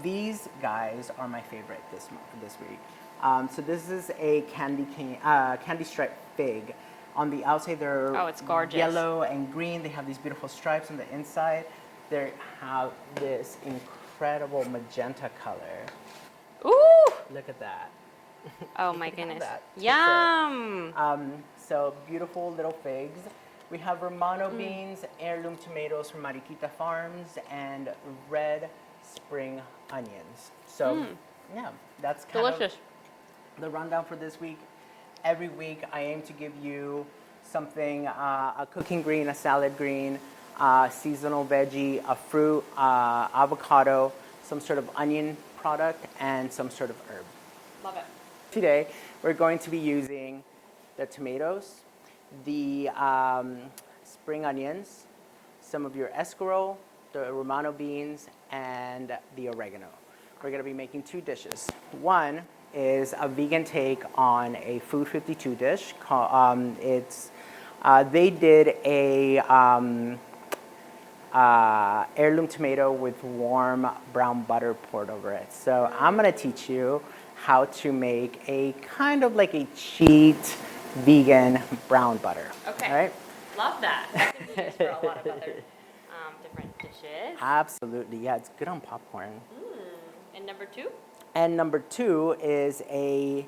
These guys are my favorite this week. So this is a candy stripe fig. On the outside, they're Oh, it's gorgeous. yellow and green. They have these beautiful stripes on the inside. They have this incredible magenta color. Ooh! Look at that. Oh You my can have goodness. that. Taste it. Yum! So beautiful little figs. We have Romano beans, heirloom tomatoes from Mariquita Farms, and red spring onions. So yeah, that's kind Delicious. of the rundown for this week. Every week I aim to give you something, a cooking green, a salad green, seasonal veggie, a fruit, avocado, some sort of onion product, and some sort of herb. Love it. Today, we're going to be using the tomatoes, the spring onions, some of your escarole, the Romano beans, and the oregano. We're going to be making two dishes. One is a vegan take on a Food 52 dish. They did a heirloom tomato with warm brown butter poured over it. So I'm going to teach you how to make a kind of like a cheat vegan brown butter. Okay. All right? Love that. That can be used for a lot of other different dishes. Absolutely. Yeah, it's good on popcorn. And number two? And number two is a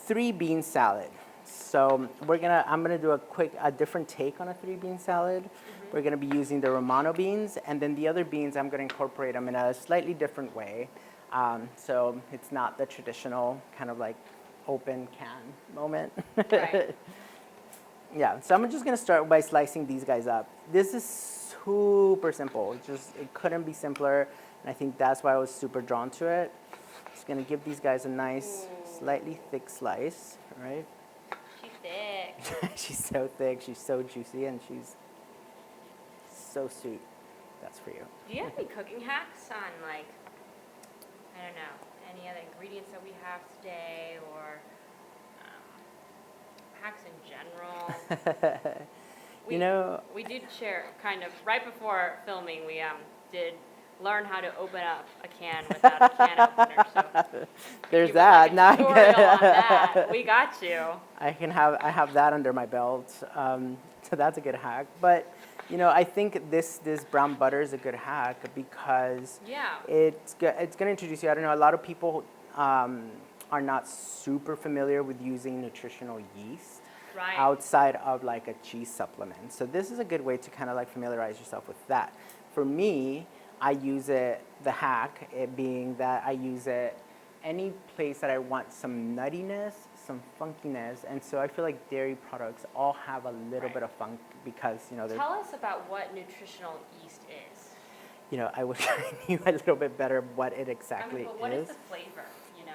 3-bean salad. So I'm gonna do a different take on a 3-bean salad. We're gonna be using the Romano beans, and then the other beans I'm gonna incorporate them in a slightly different way. So it's not the traditional kind of like open can moment. Right. Yeah, so I'm just gonna start by slicing these guys up. This is super simple. It couldn't be simpler, and I think that's why I was super drawn to it. Just gonna give these guys a nice, slightly thick slice, right? She's thick. She's so thick, she's so juicy, and she's so sweet. That's for you. Do you have any cooking hacks on, like, I don't know, any other ingredients that we have today, or hacks in general? We did share kind of right before filming. We did learn how to open up a can without a can opener. So there's that. Like a tutorial on that. We got you. I have that under my belt. So that's a good hack. But I think this brown butter is a good hack because it's going to introduce you. I don't know. A lot of people are not super familiar with using nutritional yeast. Right. Outside of like a cheese supplement. So this is a good way to kind of like familiarize yourself with that. For me, I use it, the hack, it being that I use it any place that I want some nuttiness, some funkiness, and so I feel like dairy products all have a little bit of funk because, Tell us about what nutritional yeast is. I wish I knew a little bit better what it exactly but what is. is the flavor,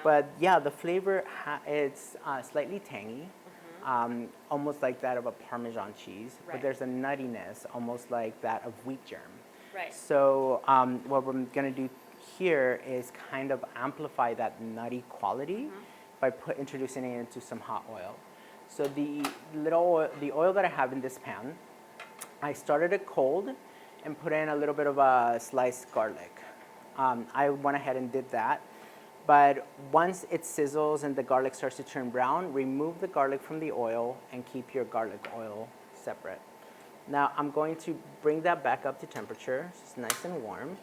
But yeah, the flavor, it's slightly tangy. Almost like that of a Parmesan cheese, but there's a nuttiness, almost like that of wheat germ. Right. So what we're going to do here is kind of amplify that nutty quality by introducing it into some hot oil. So the oil that I have in this pan, I started it cold and put in a little bit of a sliced garlic. I went ahead and did that. But once it sizzles and the garlic starts to turn brown, remove the garlic from the oil and keep your garlic oil separate. Now I'm going to bring that back up to temperature. It's nice and warm.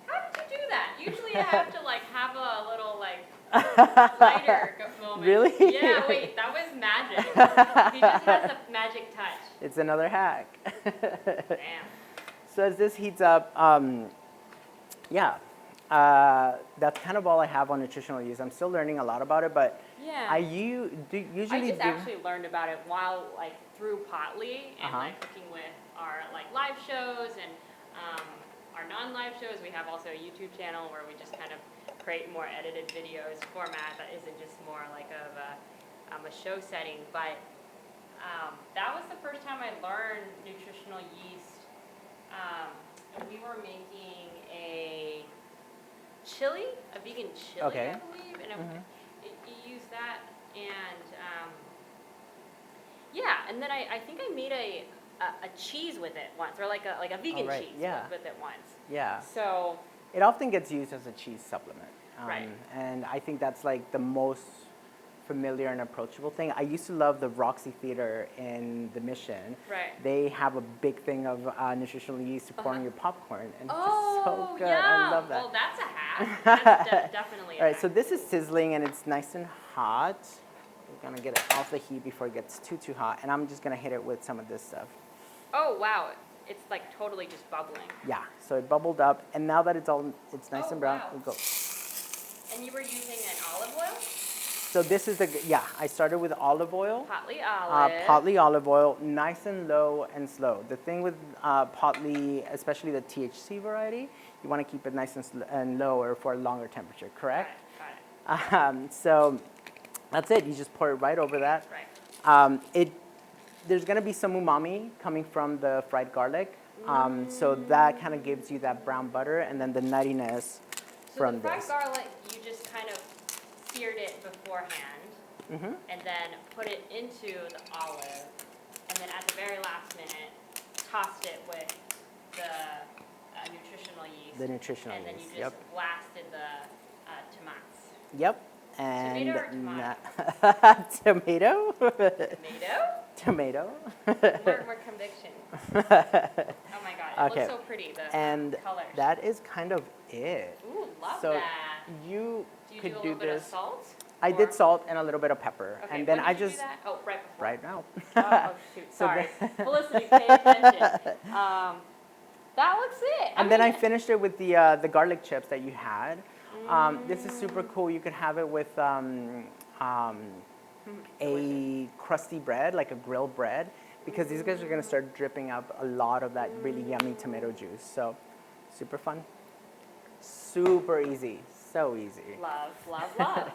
How did you do that? Usually I have to like have a little like lighter moment. Really? Yeah, wait, that was magic. He just has a magic touch. It's another hack. Damn. So as this heats up, that's kind of all I have on nutritional yeast. I'm still learning a lot about it, but I usually actually learned about it while through Potluck and cooking with our live shows and our non-live shows. We have also a YouTube channel where we just kind of create more edited videos format that isn't just more like of a show setting. But that was the first time I learned nutritional yeast. We were making a chili, a vegan chili, I believe, and you use that, and and then I think I made a cheese with it once, or like a vegan right, cheese yeah. with it once. Yeah. So, It often gets used as a cheese supplement. Right. And I think that's like the most familiar and approachable thing. I used to love the Roxy Theater in the Mission. Right. They have a big thing of nutritional yeast to pour in your popcorn, and it's oh, just so good. yeah. I love that. Well, that's a hack. That's definitely a All right, hack. so this is sizzling and it's nice and hot. We're gonna get it off the heat before it gets too hot, and I'm just gonna hit it with some of this stuff. Oh, wow. It's like totally just bubbling. Yeah, so it bubbled up, and now that it's nice Oh, and brown, wow. we'll go. And you were using an olive oil? So this is I started with olive oil. Potli olive. Potli olive oil, nice and low and slow. The thing with Potli, especially the THC variety, you want to keep it nice and lower for a longer temperature, correct? Got it. So that's it. You just pour it right over that. Right. There's going to be some umami coming from the fried garlic. So that kind of gives you that brown butter and then the nuttiness from the fried this. garlic, you just kind of seared it beforehand, and then put it into the olive, and then at the very last minute, tossed it with the nutritional yeast. The nutritional and yeast, then you just blasted the tomatoes. Yep. And Tomato or tomato? Tomato? Tomato. More conviction. Oh my god, it looks so pretty, the And colors. that is kind of it. Ooh, love So that. you Do you could do a do little bit of this. salt? I Or- did salt and a little bit of pepper, Okay, and then when I did you just do that? Oh, right before. right now. Oh, shoot, So sorry. Felicity, pay attention. That looks it. And then I finished it with the garlic chips that you had. This is super cool. You could have it with a crusty bread, like a grilled bread, because these guys are going to start dripping up a lot of that really yummy tomato juice. So super fun. Super easy. So easy. Love, love, love.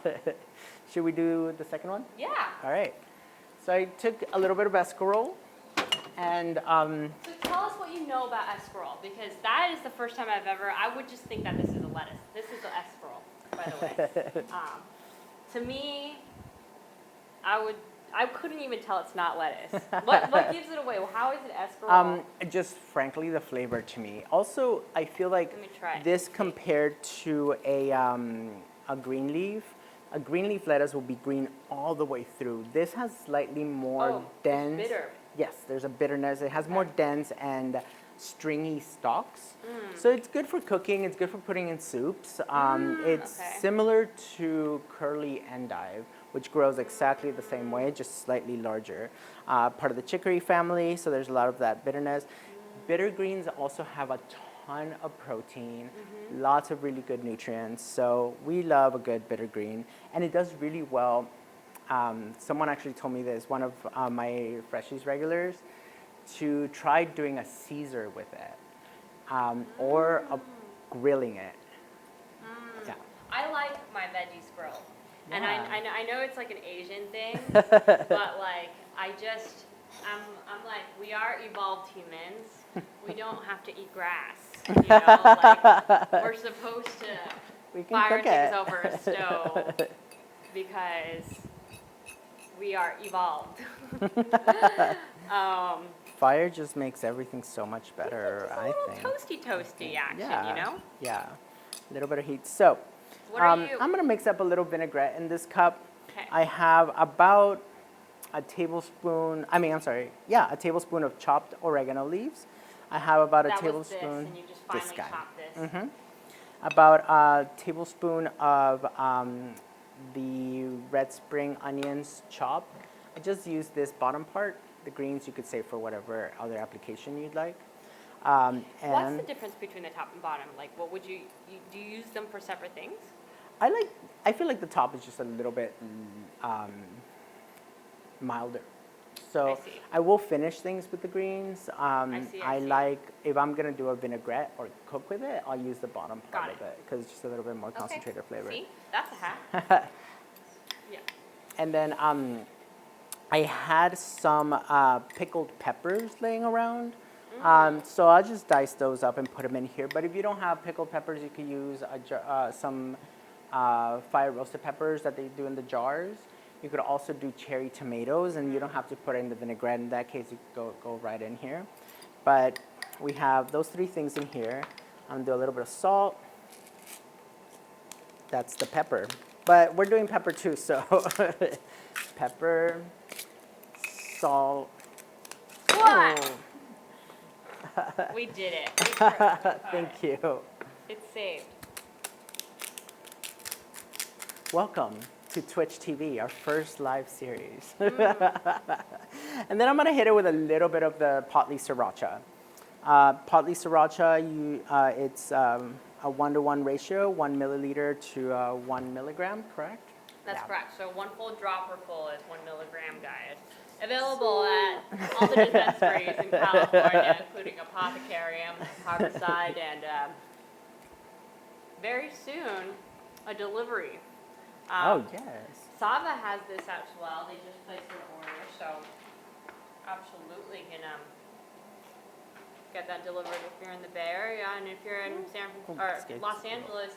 Should we do the second one? Yeah. All right. So I took a little bit of escarole and So tell us what you know about escarole, because that is the first time I would just think that this is a lettuce. This is the escarole, by the way. To me, I couldn't even tell it's not lettuce. What gives it away? Well, how is it escarole? just frankly the flavor to me. Also, I feel like Let me try it. this compared to a green leaf. A green leaf lettuce will be green all the way through. This has slightly more dense. It's bitter. Yes, there's a bitterness. It has more dense and stringy stalks. So it's good for cooking. It's good for putting in soups. It's similar to curly endive, which grows exactly the same way, just slightly larger. Part of the chicory family, so there's a lot of that bitterness. Bitter greens also have a ton of protein, lots of really good nutrients. So we love a good bitter green, and it does really well. Someone actually told me this, one of my Freshiez regulars, to try doing a Caesar with it, or grilling it. Yeah. I like my veggies grilled. And Yeah. I know it's like an Asian thing, but like I'm like, we are evolved humans. We don't have to eat grass. You know, like we're supposed to We can fire cook things it. over a stove because we are evolved. Fire just makes everything so much better, Just a I little think. toasty action, Yeah. you know? Yeah. A little bit of heat. So, What are you? I'm going to mix up a little vinaigrette in this cup. Okay. I have about a tablespoon, a tablespoon of chopped oregano leaves. I have about a that tablespoon. was this, and you just finally this guy. chopped this. About a tablespoon of the red spring onions chopped. I just use this bottom part. The greens you could save for whatever other application you'd like. What's And the difference between the top and bottom? Like, what would you do? You use them for separate things? I feel like the top is just a little bit milder. So I see. I will finish things with the greens. I see. Like, if I'm gonna do a vinaigrette or cook with it, I'll use the bottom part Got of it because it's just a little bit more concentrated flavor. See, that's a hack. Yeah. And then I had some pickled peppers laying around. So I'll just dice those up and put them in here. But if you don't have pickled peppers, you could use some fire roasted peppers that they do in the jars. You could also do cherry tomatoes, and you don't have to put in the vinaigrette. In that case, you go right in here. But we have those three things in here. I'm gonna do a little bit of salt. That's the pepper. But we're doing pepper too, so pepper, salt. What? Oh. We did it. Thank you. It's saved. Welcome to Twitch TV, our first live series. And then I'm gonna hit it with a little bit of the Potli sriracha. Potli sriracha, it's a 1-to-1 ratio, 1 milliliter to 1 milligram, correct? That's Yeah. correct. So 1 full dropper full is 1 milligram, guys. Available at all the dispensaries in California, including Apothecarium, Harborside, and very soon, a delivery. Oh, yes. Sava has this as well. They just placed their order, so absolutely can get that delivered if you're in the Bay Area, and if you're in Los Angeles,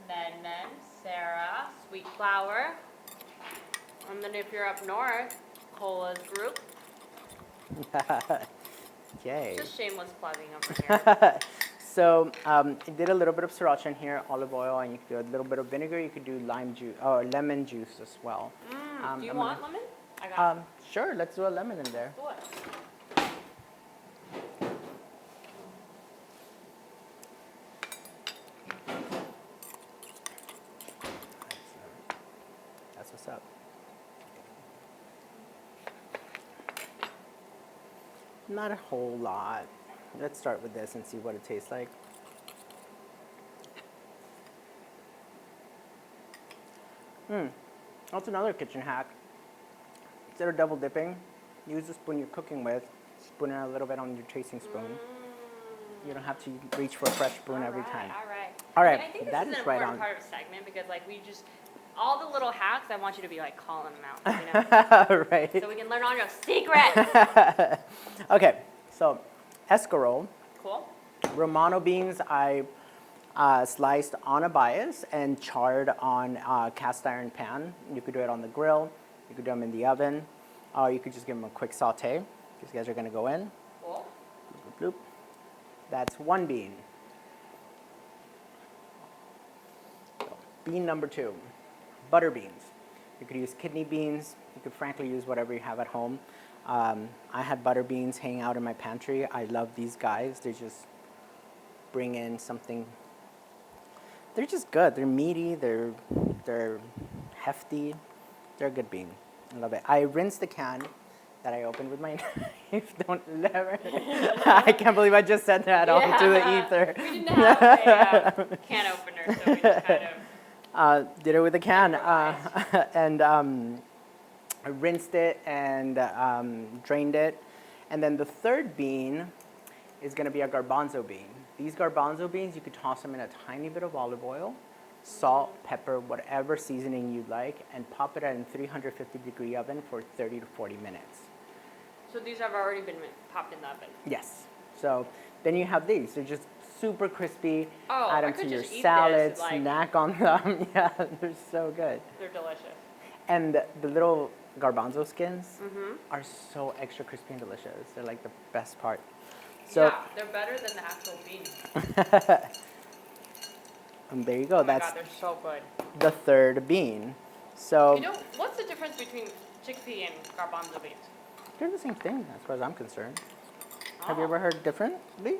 Men, Sarah, Sweet Flower, and then if you're up north, Cola's Group. Yay. Just shameless plugging over here. So I did a little bit of sriracha in here, olive oil, and you could do a little bit of vinegar. You could do lime juice or lemon juice as well. Do you want lemon? I got it. Sure, let's do a lemon in there. Do it. That's what's up. Not a whole lot. Let's start with this and see what it tastes like. That's another kitchen hack. Instead of double dipping, use the spoon you're cooking with, spoon it a little bit on your tasting spoon. You don't have to reach for a fresh spoon every time. All right. All right, I think this that is is an right important on. part of the segment because, like, we just all the little hacks. I want you to be like calling them out, you know, Right. so we can learn all your secrets. Okay, so escarole, Cool. Romano beans, I sliced on a bias and charred on a cast iron pan. You could do it on the grill. You could do them in the oven. Or you could just give them a quick saute. These guys are going to go in. Cool. Bloop, bloop. That's one bean. Bean number 2, butter beans. You could use kidney beans. You could frankly use whatever you have at home. I had butter beans hanging out in my pantry. I love these guys. They just bring in something. They're just good. They're meaty. They're hefty. They're a good bean. I love it. I rinsed the can that I opened with my knife. Don't ever. I can't believe I just said that onto the ether. We didn't have a can opener, so we just kind of did it with a can. And I rinsed it and drained it. And then the third bean is going to be a garbanzo bean. These garbanzo beans, you could toss them in a tiny bit of olive oil, salt, pepper, whatever seasoning you like, and pop it in 350-degree oven for 30 to 40 minutes. So these have already been popped in the oven. Yes. So then you have these. They're just super crispy. Oh, Add I them could to your just eat salad, this, like- snack on them. Yeah, they're so good. They're delicious. And the little garbanzo skins are so extra crispy and delicious. They're like the best part. So yeah, they're better than the actual beans. and there you go. Oh my That's God, they're so good. the third bean. So You know, what's the difference between chickpea and garbanzo beans? they're the same thing as far as I'm concerned. Have you Oh. ever heard differently?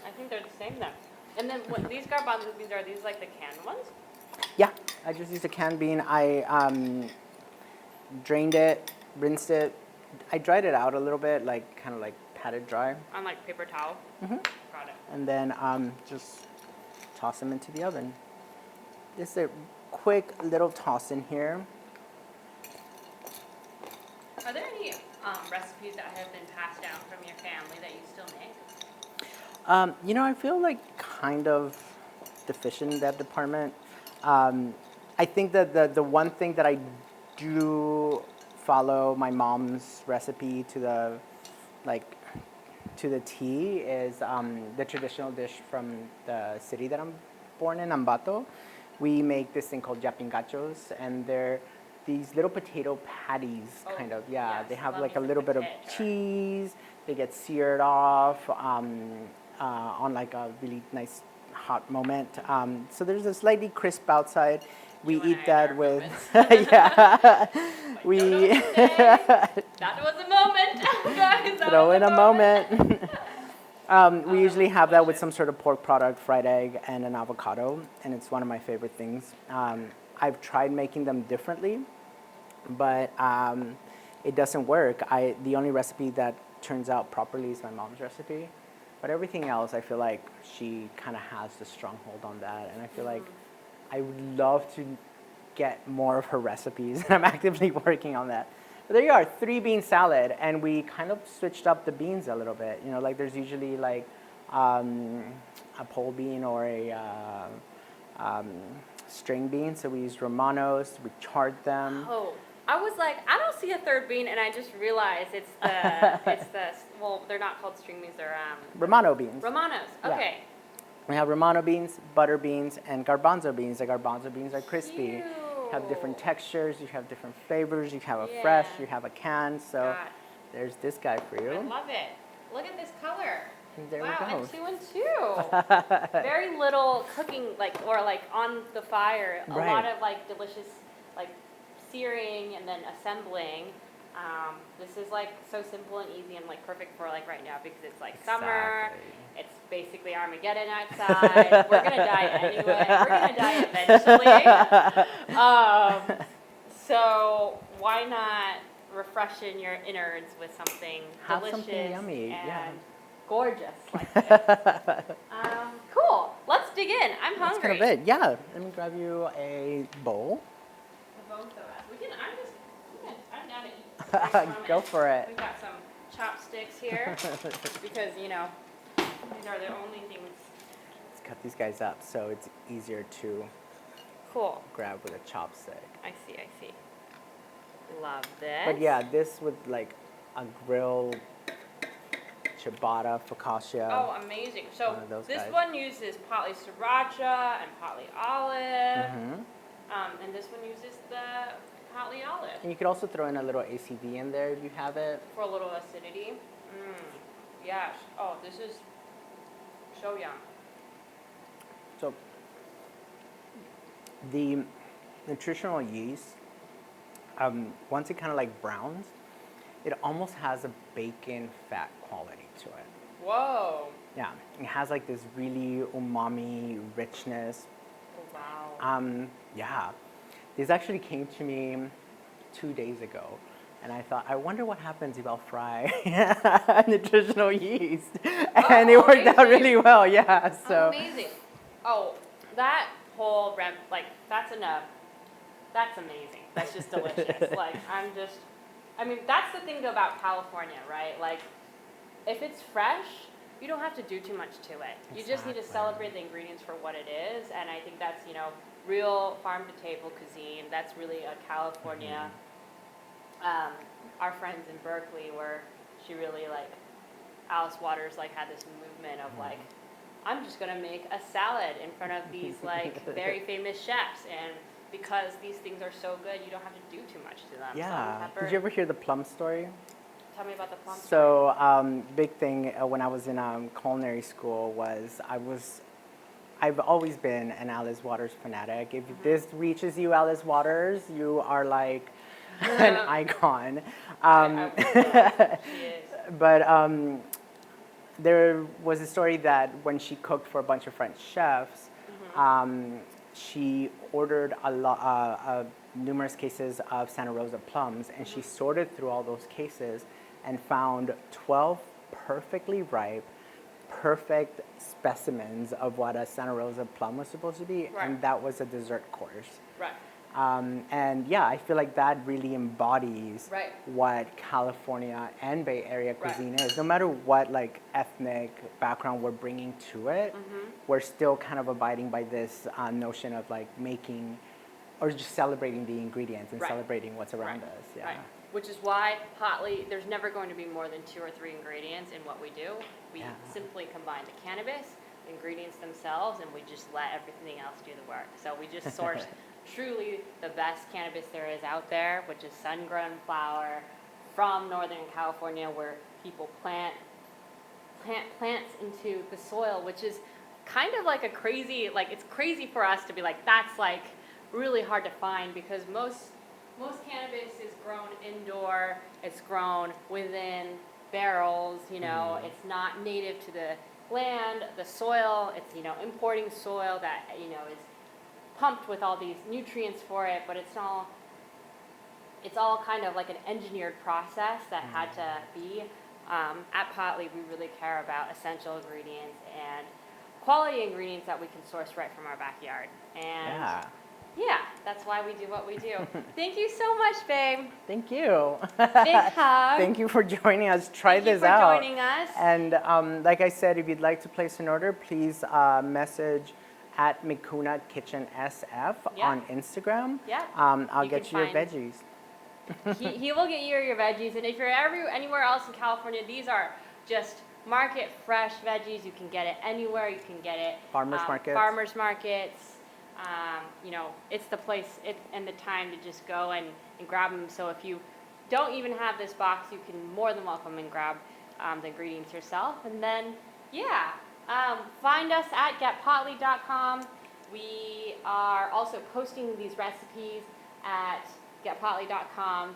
I think they're the same then. And then what these garbanzo beans are these like the canned ones? Yeah, I just used a canned bean. I drained it, rinsed it. I dried it out a little bit, like kind of like pat it dry, On like paper towel? Got it. and then just toss them into the oven. Just a quick little toss in here. Are there any recipes that have been passed down from your family that you still make? You know, I feel like kind of deficient in that department. I think that the one thing that I do follow my mom's recipe to the T is the traditional dish from the city that I'm born in, Ambato. We make this thing called yapingachos, and they're these little potato patties, kind of. Yeah, yes, they have love like me a some little bit of potato. cheese. They get seared off on like a really nice hot moment. So there's a slightly crisp outside. We You and eat I that and our with, moments. yeah. Like, We no, today. That was a moment, guys. That throw was in a moment. We that usually looks have that with delicious. some sort of pork product, fried egg, and an avocado, and it's one of my favorite things. I've tried making them differently, but it doesn't work. The only recipe that turns out properly is my mom's recipe, but everything else, I feel like she kind of has the stronghold on that, and I feel like I would love to get more of her recipes, and I'm actively working on that. But there you are, 3-bean salad, and we kind of switched up the beans a little bit. You know, like there's usually like a pole bean or a string bean, so we used Romanos, we charred them. Oh, I was like, I don't see a third bean, and I just realized it's the, well, they're not called string beans, they're Romano beans. Romanos. Yeah. Okay. We have Romano beans, butter beans, and garbanzo beans. The garbanzo beans are crispy. Cute. You have different textures, you have different flavors, you have a Yeah. fresh, you have a can, so God. there's this guy for you. I love it. Look at this color. And there wow, we go. and 2 and 2. Very little cooking, or on the fire. A Right. lot of delicious, searing and then assembling. This is so simple and easy and perfect for right now because it's summer. Exactly. It's basically Armageddon outside. We're gonna die anyway. We're gonna die eventually. So why not refreshen your innards with something Have delicious something yummy, and yeah. gorgeous like this? Cool. Let's dig in. I'm That's hungry. kind of it. Yeah. Let me grab you a bowl. The bone so fast. I'm down to eat. right from Go for it. We've got some chopsticks here because these are the only things. Let's cut these guys up so it's easier to Cool. grab with a chopstick. I see. Love this. But yeah, this with a grilled ciabatta, focaccia. Oh, amazing. So One of those this guys. one uses Potli sriracha and Potli olive. Mm-hmm. And this one uses the Potli olive And you could also throw in a little ACV in there if you have it. for a little acidity. Yes. Oh, this is so yum. So the nutritional yeast, once it kind of browns, it almost has a bacon fat quality to it. Whoa. Yeah, it has this really umami richness. Oh, wow. Yeah, this actually came to me 2 days ago, and I thought, I wonder what happens if I'll fry nutritional yeast, and it worked out amazing. really well. Yeah, so Amazing. Oh, that whole that's enough. That's amazing. That's just delicious. That's the thing about California, right? If it's fresh, you don't have to do too much to it. You just need to Exactly. celebrate the ingredients for what it is, and I think that's, real farm-to-table cuisine. That's really a California. Our friends in Berkeley, where she really, Alice Waters, had this movement of, I'm just going to make a salad in front of these, very famous chefs, and because these things are so good, you don't have to do too much to them. yeah. Salt and pepper. Did you ever hear the plum story? Tell me about the plum. So big thing when I was in culinary school was I've always been an Alice Waters fanatic. If this reaches you, Alice Waters, you are an icon. She is. But there was a story that when she cooked for a bunch of French chefs, she ordered numerous cases of Santa Rosa plums, and she sorted through all those cases and found 12 perfectly ripe, perfect specimens of what a Santa Rosa plum was supposed to be, Right. and that was a dessert course. Right. And yeah, I feel like that really embodies Right. what California and Bay Area Right. cuisine is. No matter what ethnic background we're bringing to it, we're still kind of abiding by this notion of making or just celebrating the ingredients and Right. celebrating what's around us. Yeah. Right. Which is why Potli, there's never going to be more than 2 or 3 ingredients in what we do. We Yeah. simply combine the cannabis, ingredients themselves, and we just let everything else do the work. So we just source truly the best cannabis there is out there, which is sun-grown flower from Northern California, where people plant plants into the soil, which is kind of like a crazy, like it's crazy for us to be like, that's like really hard to find, because most cannabis is grown indoor, it's grown within barrels, you know, it's not native to the land, the soil, it's, you know, importing soil that, you know, is pumped with all these nutrients for it, but it's all kind of like an engineered process that had to be. At Potluck, we really care about essential ingredients and quality ingredients that we can source right from our backyard. And yeah, that's why we do what we do. Thank you so much, babe. Thank you. Big hug. Thank you for joining us. Try this out. Thank you for joining us. And like I said, if you'd like to place an order, please message at Mikuna Kitchen SF on Instagram. Yeah. I'll get you your veggies. he will get you your veggies, and if you're anywhere else in California, these are just market fresh veggies. You can get it anywhere. You can get it Farmers markets. Farmers markets. You know, it's the place and the time to just go and grab them. So if you don't even have this box, you can more than welcome and grab the ingredients yourself. And then, find us at getpotluck.com. We are also posting these recipes at getpotluck.com,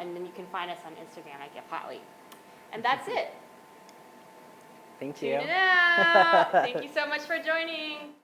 and then you can find us on Instagram at getpotluck. And that's it. Thank you. Tune it out. Thank you so much for joining.